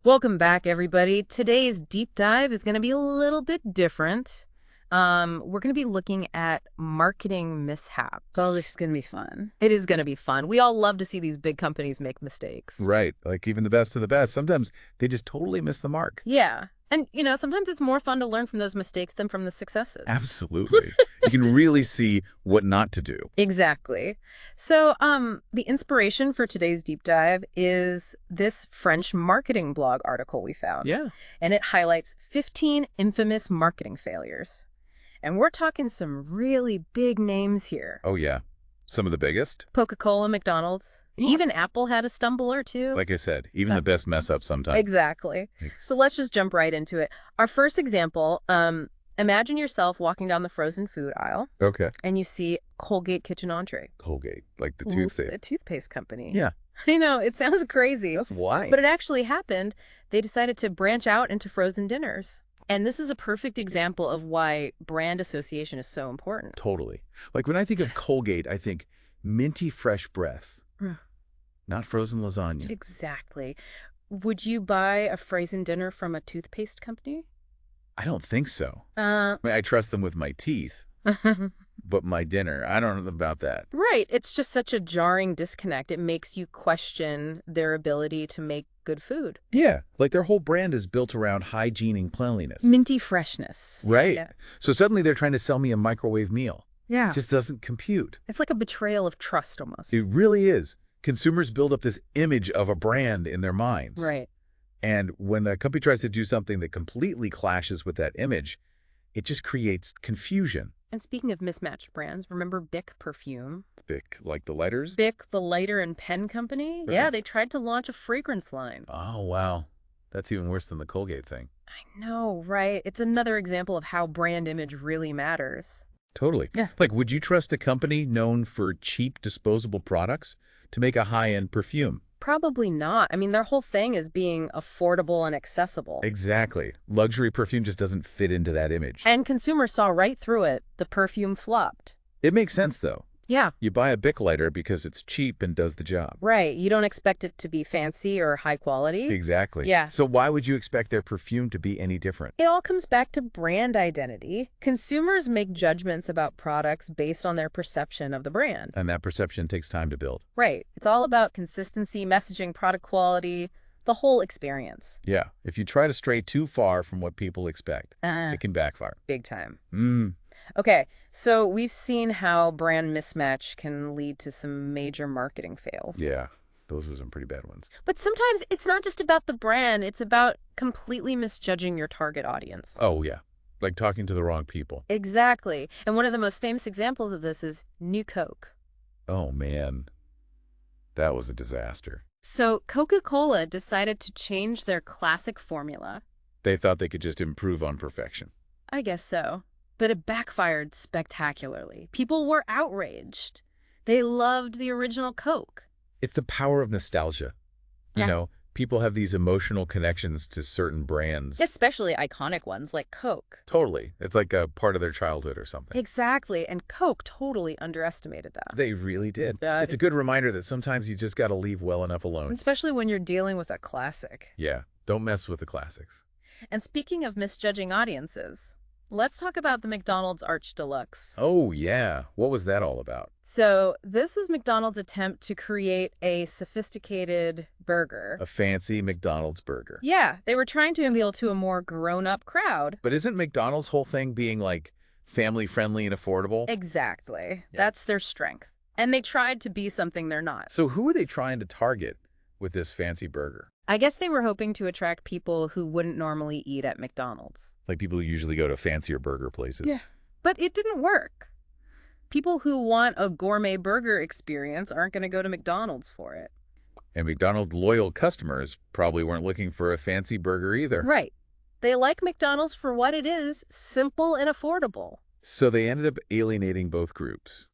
Welcome back, everybody. Today's deep dive is going to be a little bit different. We're going to be looking at marketing mishaps. Oh, this is going to be fun. It is going to be fun. We all love to see these big companies make mistakes. Right. Like even the best of the best. Sometimes they just totally miss the mark. Yeah. And, sometimes it's more fun to learn from those mistakes than from the successes. Absolutely. You can really see what not to do. Exactly. So, the inspiration for today's deep dive is this French marketing blog article we found. Yeah. And it highlights 15 infamous marketing failures. And we're talking some really big names here. Oh, yeah. Some of the biggest. Coca-Cola, McDonald's, even Apple had a stumble or two. Like I said, even the best mess up sometimes. Exactly. So let's just jump right into it. Our first example, imagine yourself walking down the frozen food aisle Okay. and you see Colgate Kitchen Entree. Colgate, like the The toothpaste. toothpaste company. Yeah. I know, it sounds crazy. That's why. But it actually happened. They decided to branch out into frozen dinners. And this is a perfect example of why brand association is so important. Totally. Like when I think of Colgate, I think minty fresh breath, not frozen lasagna. Exactly. Would you buy a frozen dinner from a toothpaste company? I don't think so. I mean, I trust them with my teeth, but my dinner, I don't know about that. Right. It's just such a jarring disconnect. It makes you question their ability to make good food. Yeah, like their whole brand is built around hygiene and cleanliness. Minty freshness. Right. Yeah. So suddenly they're trying to sell me a microwave meal. Yeah. It just doesn't compute. It's like a betrayal of trust almost. It really is. Consumers build up this image of a brand in their minds. Right. And when a company tries to do something that completely clashes with that image, it just creates confusion. And speaking of mismatched brands, remember Bic perfume? Bic, like the lighters? Bic, the lighter and pen company? Right. Yeah, they tried to launch a fragrance line. Oh, wow. That's even worse than the Colgate thing. I know, right? It's another example of how brand image really matters. Totally. Yeah. Like, would you trust a company known for cheap disposable products to make a high-end perfume? Probably not. I mean, their whole thing is being affordable and accessible. Exactly. Luxury perfume just doesn't fit into that image. And consumers saw right through it. The perfume flopped. It makes sense, though. Yeah. You buy a Bic lighter because it's cheap and does the job. Right. You don't expect it to be fancy or high quality. Exactly. Yeah. So why would you expect their perfume to be any different? It all comes back to brand identity. Consumers make judgments about products based on their perception of the brand. And that perception takes time to build. Right. It's all about consistency, messaging, product quality, the whole experience. Yeah. If you try to stray too far from what people expect, it can backfire. Big time. Mm. Okay, so we've seen how brand mismatch can lead to some major marketing fails. Yeah. Those were some pretty bad ones. But sometimes it's not just about the brand, it's about completely misjudging your target audience. Oh, yeah. Like talking to the wrong people. Exactly. And one of the most famous examples of this is New Coke. Oh, man. That was a disaster. So Coca-Cola decided to change their classic formula. They thought they could just improve on perfection. I guess so. But it backfired spectacularly. People were outraged. They loved the original Coke. It's the power of nostalgia. Yeah. You know, people have these emotional connections to certain brands. Especially iconic ones like Coke. Totally. It's like a part of their childhood or something. Exactly, and Coke totally underestimated that. They really did. Yeah. It's a good reminder that sometimes you just got to leave well enough alone. Especially when you're dealing with a classic. Yeah, don't mess with the classics. And speaking of misjudging audiences, let's talk about the McDonald's Arch Deluxe. Oh, yeah. What was that all about? So this was McDonald's attempt to create a sophisticated burger. A fancy McDonald's burger. Yeah, they were trying to appeal to a more grown-up crowd. But isn't McDonald's whole thing being like family-friendly and affordable? Exactly. Yeah. That's their strength. And they tried to be something they're not. So who are they trying to target with this fancy burger? I guess they were hoping to attract people who wouldn't normally eat at McDonald's. Like people who usually go to fancier burger places. Yeah. But it didn't work. People who want a gourmet burger experience aren't going to go to McDonald's for it. And McDonald's loyal customers probably weren't looking for a fancy burger either. Right. They like McDonald's for what it is, simple and affordable. So they ended up alienating both groups.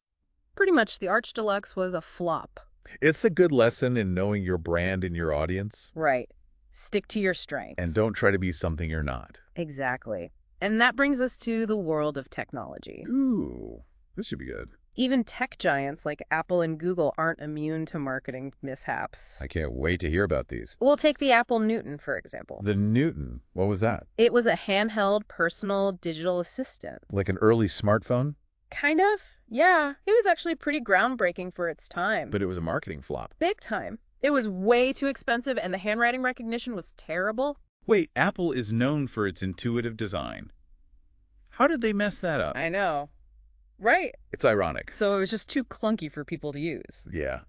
Pretty much the Arch Deluxe was a flop. It's a good lesson in knowing your brand and your audience. Right. Stick to your strengths. And don't try to be something you're not. Exactly. And that brings us to the world of technology. Ooh, this should be good. Even tech giants like Apple and Google aren't immune to marketing mishaps. I can't wait to hear about these. We'll take the Apple Newton, for example. The Newton, what was that? It was a handheld personal digital assistant. Like an early smartphone? Kind of. Yeah. It was actually pretty groundbreaking for its time. But it was a marketing flop. Big time. It was way too expensive and the handwriting recognition was terrible. Wait, Apple is known for its intuitive design. How did they mess that up? I know. Right. It's ironic. So it was just too clunky for people to use. Yeah.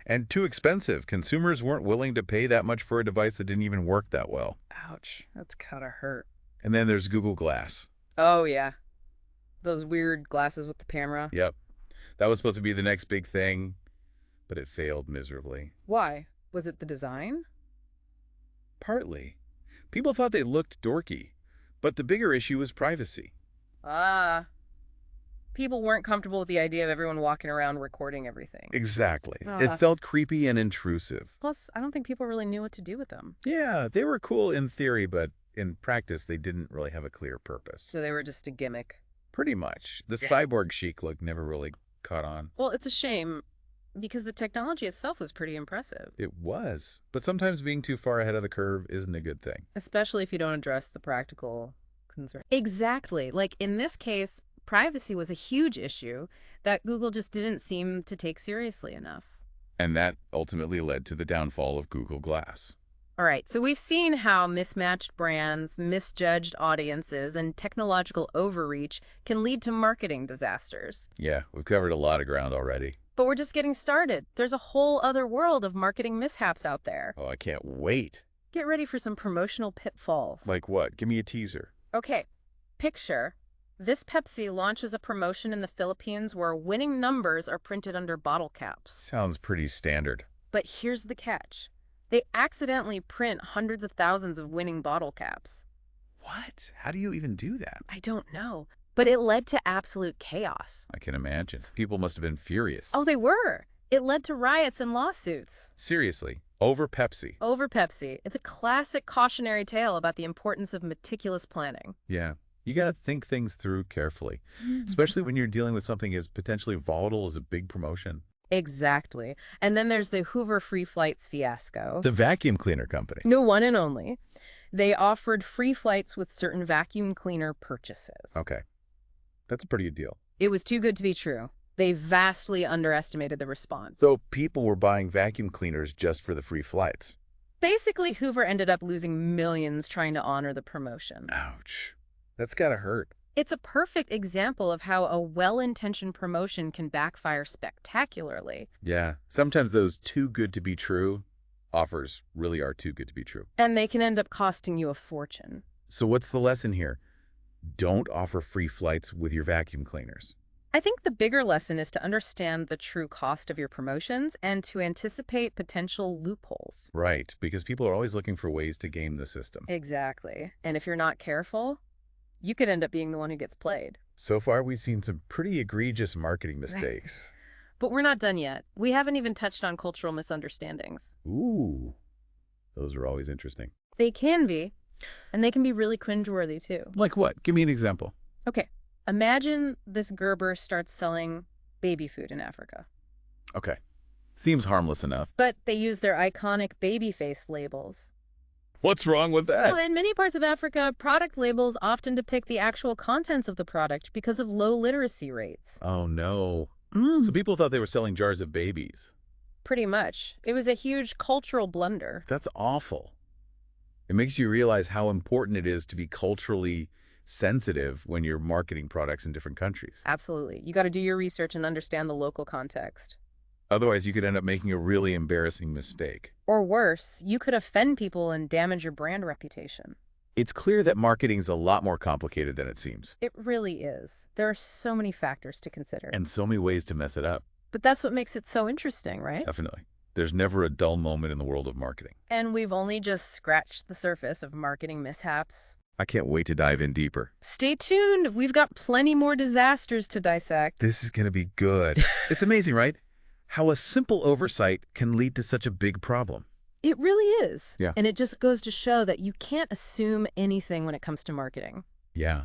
And too expensive. Consumers weren't willing to pay that much for a device that didn't even work that well. Ouch. That's gotta hurt. And then there's Google Glass. Oh, yeah. Those weird glasses with the camera. Yep. That was supposed to be the next big thing, but it failed miserably. Why? Was it the design? Partly. People thought they looked dorky, but the bigger issue was privacy. Ah. People weren't comfortable with the idea of everyone walking around recording everything. Exactly. Ah. It felt creepy and intrusive. Plus, I don't think people really knew what to do with them. Yeah, they were cool in theory, but in practice, they didn't really have a clear purpose. So they were just a gimmick. Pretty much. The Yeah. cyborg chic look never really caught on. Well, it's a shame because the technology itself was pretty impressive, It was. But sometimes being too far ahead of the curve isn't a good thing. especially if you don't address the practical concern. Exactly. Like in this case, privacy was a huge issue that Google just didn't seem to take seriously enough. And that ultimately led to the downfall of Google Glass. All right, so we've seen how mismatched brands, misjudged audiences, and technological overreach can lead to marketing disasters. Yeah, we've covered a lot of ground already. But we're just getting started. There's a whole other world of marketing mishaps out there. Oh, I can't wait. Get ready for some promotional pitfalls. Like what? Give me a teaser. Okay, picture. This Pepsi launches a promotion in the Philippines where winning numbers are printed under bottle caps. Sounds pretty standard. But here's the catch. They accidentally print hundreds of thousands of winning bottle caps. What? How do you even do that? I don't know, but it led to absolute chaos. I can imagine. People must have been furious. Oh, they were. It led to riots and lawsuits. Seriously, over Pepsi. Over Pepsi. It's a classic cautionary tale about the importance of meticulous planning. Yeah. You gotta think things through carefully, especially when you're dealing with something as potentially volatile as a big promotion. Exactly. And then there's the Hoover Free Flights fiasco. The vacuum cleaner company. No, one and only. They offered free flights with certain vacuum cleaner purchases. Okay. That's a pretty good deal. It was too good to be true. They vastly underestimated the response. So people were buying vacuum cleaners just for the free flights. Basically, Hoover ended up losing millions trying to honor the promotion. Ouch. That's gotta hurt. It's a perfect example of how a well-intentioned promotion can backfire spectacularly. Yeah. Sometimes those too good to be true offers really are too good to be true. And they can end up costing you a fortune. So what's the lesson here? Don't offer free flights with your vacuum cleaners. I think the bigger lesson is to understand the true cost of your promotions and to anticipate potential loopholes. Right, because people are always looking for ways to game the system. Exactly. And if you're not careful, you could end up being the one who gets played. So far, we've seen some pretty egregious marketing mistakes. But we're not done yet. We haven't even touched on cultural misunderstandings. Ooh, those are always interesting. They can be, and they can be really cringeworthy too. Like what? Give me an example. Okay, imagine this Gerber starts selling baby food in Africa. Okay. Seems harmless enough. But they use their iconic baby face labels. What's wrong with that? Well, in many parts of Africa, product labels often depict the actual contents of the product because of low literacy rates. Oh, no. So people thought they were selling jars of babies. Pretty much. It was a huge cultural blunder. That's awful. It makes you realize how important it is to be culturally sensitive when you're marketing products in different countries. Absolutely. You got to do your research and understand the local context. Otherwise, you could end up making a really embarrassing mistake. Or worse, you could offend people and damage your brand reputation. It's clear that marketing is a lot more complicated than it seems, It really is. There are so many factors to consider. and so many ways to mess it up. But that's what makes it so interesting, right? Definitely. There's never a dull moment in the world of marketing. And we've only just scratched the surface of marketing mishaps. I can't wait to dive in deeper. Stay tuned. We've got plenty more disasters to dissect. This is going to be good. It's amazing, right? How a simple oversight can lead to such a big problem. It really is. Yeah. And it just goes to show that you can't assume anything when it comes to marketing. Yeah.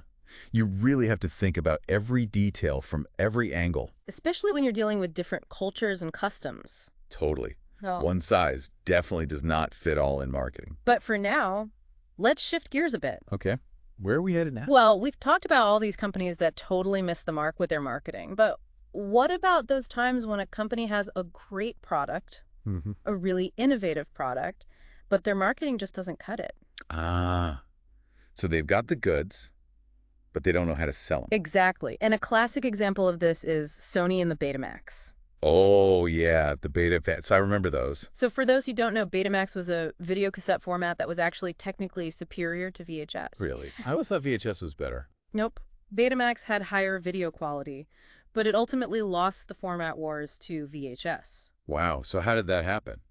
You really have to think about every detail from every angle. Especially when you're dealing with different cultures and customs. Totally. Oh. One size definitely does not fit all in marketing. But for now, let's shift gears a bit. Okay. Where are we headed now? Well, we've talked about all these companies that totally miss the mark with their marketing, but what about those times when a company has a great product, a really innovative product, but their marketing just doesn't cut it? Ah. So they've got the goods, but they don't know how to sell them. Exactly. And a classic example of this is Sony and the Betamax. Oh, yeah, the Beta. So I remember those. So for those who don't know, Betamax was a video cassette format that was actually technically superior to VHS. Really? I always thought VHS was better. Nope. Betamax had higher video quality, but it ultimately lost the format wars to VHS. Wow. So how did that happen?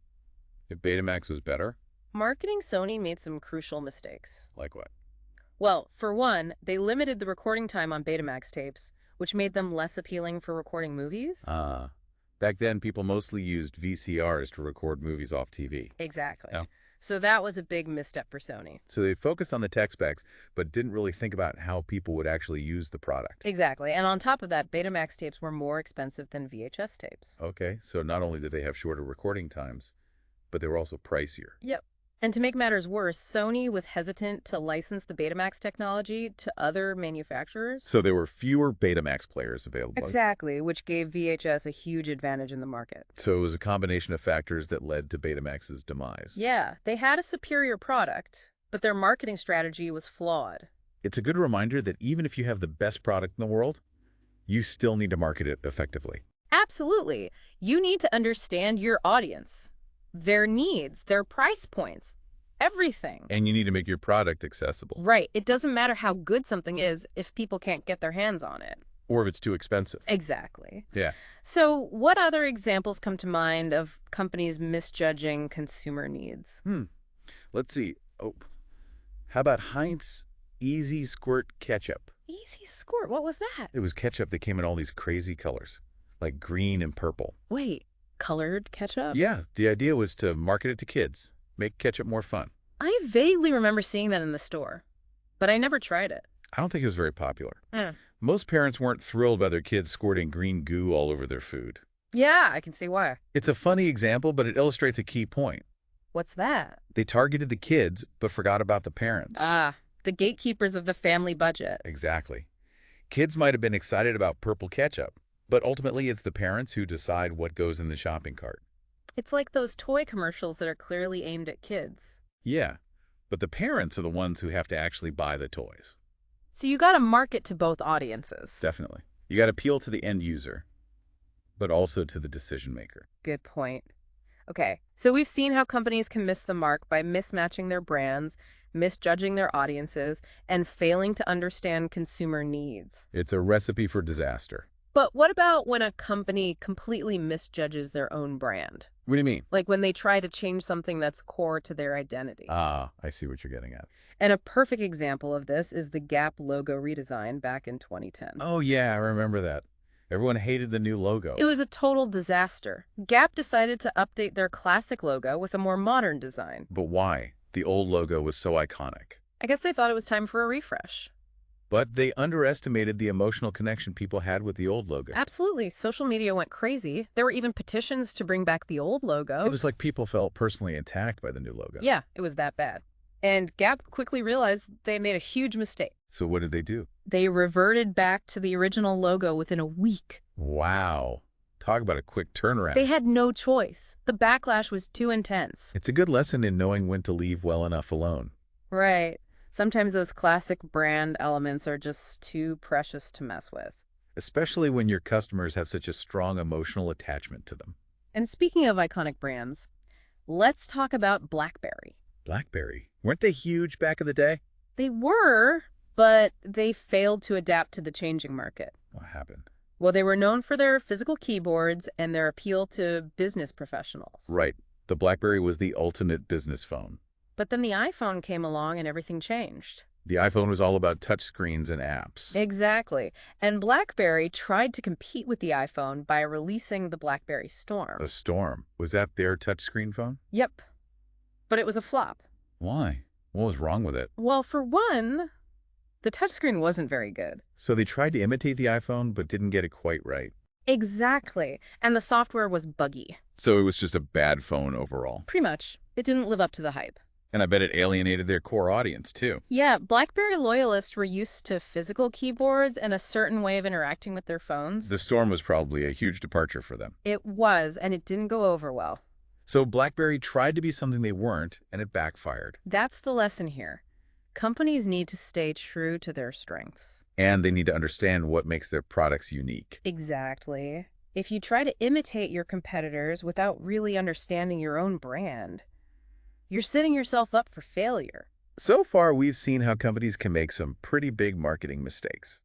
If Betamax was better? Marketing Sony made some crucial mistakes. Like what? Well, for one, they limited the recording time on Betamax tapes, which made them less appealing for recording movies. Back then, people mostly used VCRs to record movies off TV. Exactly. Yeah. So that was a big misstep for Sony. So they focused on the tech specs, but didn't really think about how people would actually use the product. Exactly. And on top of that, Betamax tapes were more expensive than VHS tapes. Okay, so not only did they have shorter recording times, but they were also pricier. Yep. And to make matters worse, Sony was hesitant to license the Betamax technology to other manufacturers. So there were fewer Betamax players available. Exactly, which gave VHS a huge advantage in the market. So it was a combination of factors that led to Betamax's demise. Yeah, they had a superior product, but their marketing strategy was flawed. It's a good reminder that even if you have the best product in the world, you still need to market it effectively. Absolutely. You need to understand your audience, their needs, their price points, everything. And you need to make your product accessible. Right. It doesn't matter how good something is if people can't get their hands on it. Or if it's too expensive. Exactly. Yeah. So what other examples come to mind of companies misjudging consumer needs? Let's see. Oh, how about Heinz Easy Squirt Ketchup? Easy Squirt? What was that? It was ketchup that came in all these crazy colors, like green and purple. Wait, colored ketchup? Yeah, the idea was to market it to kids, make ketchup more fun. I vaguely remember seeing that in the store, but I never tried it. I don't think it was very popular. Most parents weren't thrilled by their kids squirting green goo all over their food. Yeah, I can see why. It's a funny example, but it illustrates a key point. What's that? They targeted the kids, but forgot about the parents. The gatekeepers of the family budget. Exactly. Kids might have been excited about purple ketchup, but ultimately it's the parents who decide what goes in the shopping cart. It's like those toy commercials that are clearly aimed at kids. Yeah, but the parents are the ones who have to actually buy the toys. So you gotta market to both audiences. Definitely. You got to appeal to the end user, but also to the decision maker. Good point. Okay, so we've seen how companies can miss the mark by mismatching their brands, misjudging their audiences, and failing to understand consumer needs. It's a recipe for disaster. But what about when a company completely misjudges their own brand? What do you mean? Like when they try to change something that's core to their identity. I see what you're getting at. And a perfect example of this is the Gap logo redesign back in 2010. Oh, yeah, I remember that. Everyone hated the new logo. It was a total disaster. Gap decided to update their classic logo with a more modern design. But why? The old logo was so iconic. I guess they thought it was time for a refresh. But they underestimated the emotional connection people had with the old logo. Absolutely. Social media went crazy. There were even petitions to bring back the old logo. It was like people felt personally attacked by the new logo. Yeah, it was that bad. And Gap quickly realized they made a huge mistake. So what did they do? They reverted back to the original logo within a week. Wow. Talk about a quick turnaround. They had no choice. The backlash was too intense. It's a good lesson in knowing when to leave well enough alone. Right. Sometimes those classic brand elements are just too precious to mess with. Especially when your customers have such a strong emotional attachment to them. And speaking of iconic brands, let's talk about BlackBerry. BlackBerry. Weren't they huge back in the day? They were, but they failed to adapt to the changing market. What happened? Well, they were known for their physical keyboards and their appeal to business professionals. Right. The BlackBerry was the ultimate business phone. But then the iPhone came along and everything changed. The iPhone was all about touchscreens and apps. Exactly. And BlackBerry tried to compete with the iPhone by releasing the BlackBerry Storm. The Storm. Was that their touchscreen phone? Yep. But it was a flop. Why? What was wrong with it? Well, for one, The touchscreen wasn't very good. So they tried to imitate the iPhone, but didn't get it quite right. Exactly. And the software was buggy. So it was just a bad phone overall. Pretty much. It didn't live up to the hype. And I bet it alienated their core audience, too. Yeah, BlackBerry loyalists were used to physical keyboards and a certain way of interacting with their phones. The storm was probably a huge departure for them. It was, and it didn't go over well. So BlackBerry tried to be something they weren't, and it backfired. That's the lesson here. Companies need to stay true to their strengths. And they need to understand what makes their products unique. Exactly. If you try to imitate your competitors without really understanding your own brand, you're setting yourself up for failure. So far, we've seen how companies can make some pretty big marketing mistakes.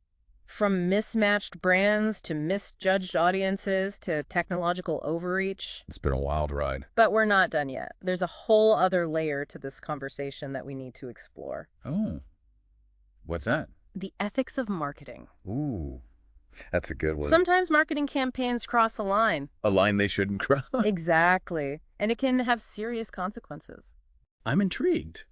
From mismatched brands to misjudged audiences to technological overreach. It's been a wild ride. But we're not done yet. There's a whole other layer to this conversation that we need to explore. Oh, what's that? The ethics of marketing. Ooh, that's a good one. Sometimes marketing campaigns cross a line. A line they shouldn't cross. Exactly. And it can have serious consequences. I'm intrigued.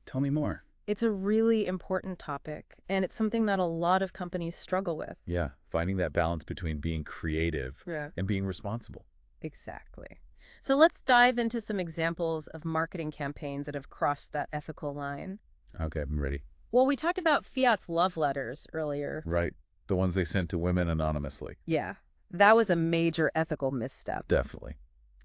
Tell me more. It's a really important topic, and it's something that a lot of companies struggle with. Yeah, finding that balance between being creative and being responsible. Exactly. So let's dive into some examples of marketing campaigns that have crossed that ethical line. Okay, I'm ready. Well, we talked about Fiat's love letters earlier. Right. The ones they sent to women anonymously. Yeah, that was a major ethical misstep. Definitely.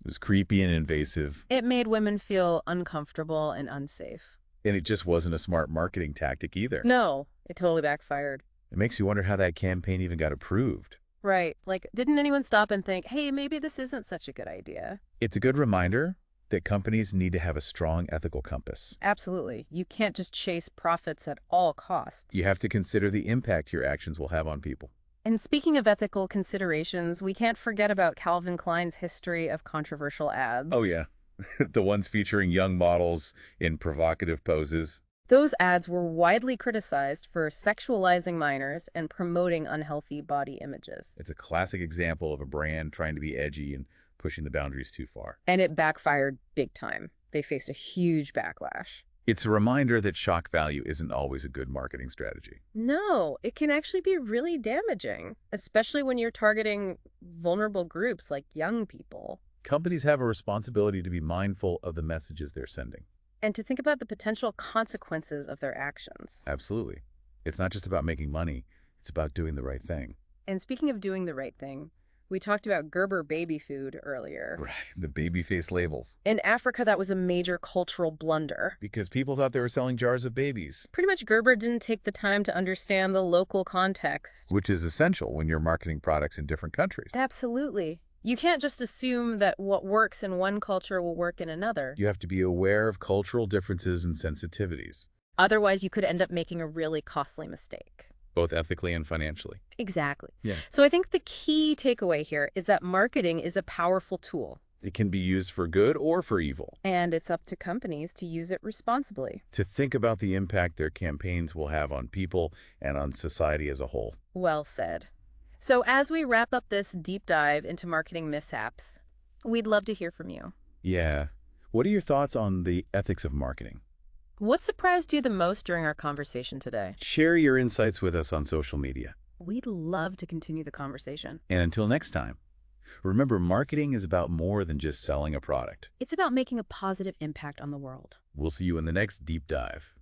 It was creepy and invasive. It made women feel uncomfortable and unsafe. And it just wasn't a smart marketing tactic either. No, it totally backfired. It makes you wonder how that campaign even got approved. Right. Like, didn't anyone stop and think, hey, maybe this isn't such a good idea? It's a good reminder that companies need to have a strong ethical compass. Absolutely. You can't just chase profits at all costs. You have to consider the impact your actions will have on people. And speaking of ethical considerations, we can't forget about Calvin Klein's history of controversial ads. Oh, yeah. The ones featuring young models in provocative poses. Those ads were widely criticized for sexualizing minors and promoting unhealthy body images. It's a classic example of a brand trying to be edgy and pushing the boundaries too far. And it backfired big time. They faced a huge backlash. It's a reminder that shock value isn't always a good marketing strategy. No, it can actually be really damaging, especially when you're targeting vulnerable groups like young people. Companies have a responsibility to be mindful of the messages they're sending. And to think about the potential consequences of their actions. Absolutely. It's not just about making money. It's about doing the right thing. And speaking of doing the right thing, we talked about Gerber baby food earlier. Right, the baby face labels. In Africa, that was a major cultural blunder. Because people thought they were selling jars of babies. Pretty much Gerber didn't take the time to understand the local context. Which is essential when you're marketing products in different countries. Absolutely. You can't just assume that what works in one culture will work in another. You have to be aware of cultural differences and sensitivities. Otherwise, you could end up making a really costly mistake. Both ethically and financially. Exactly. Yeah. So I think the key takeaway here is that marketing is a powerful tool. It can be used for good or for evil. And it's up to companies to use it responsibly. To think about the impact their campaigns will have on people and on society as a whole. Well said. So as we wrap up this deep dive into marketing mishaps, we'd love to hear from you. Yeah. What are your thoughts on the ethics of marketing? What surprised you the most during our conversation today? Share your insights with us on social media. We'd love to continue the conversation. And until next time, remember, marketing is about more than just selling a product. It's about making a positive impact on the world. We'll see you in the next deep dive.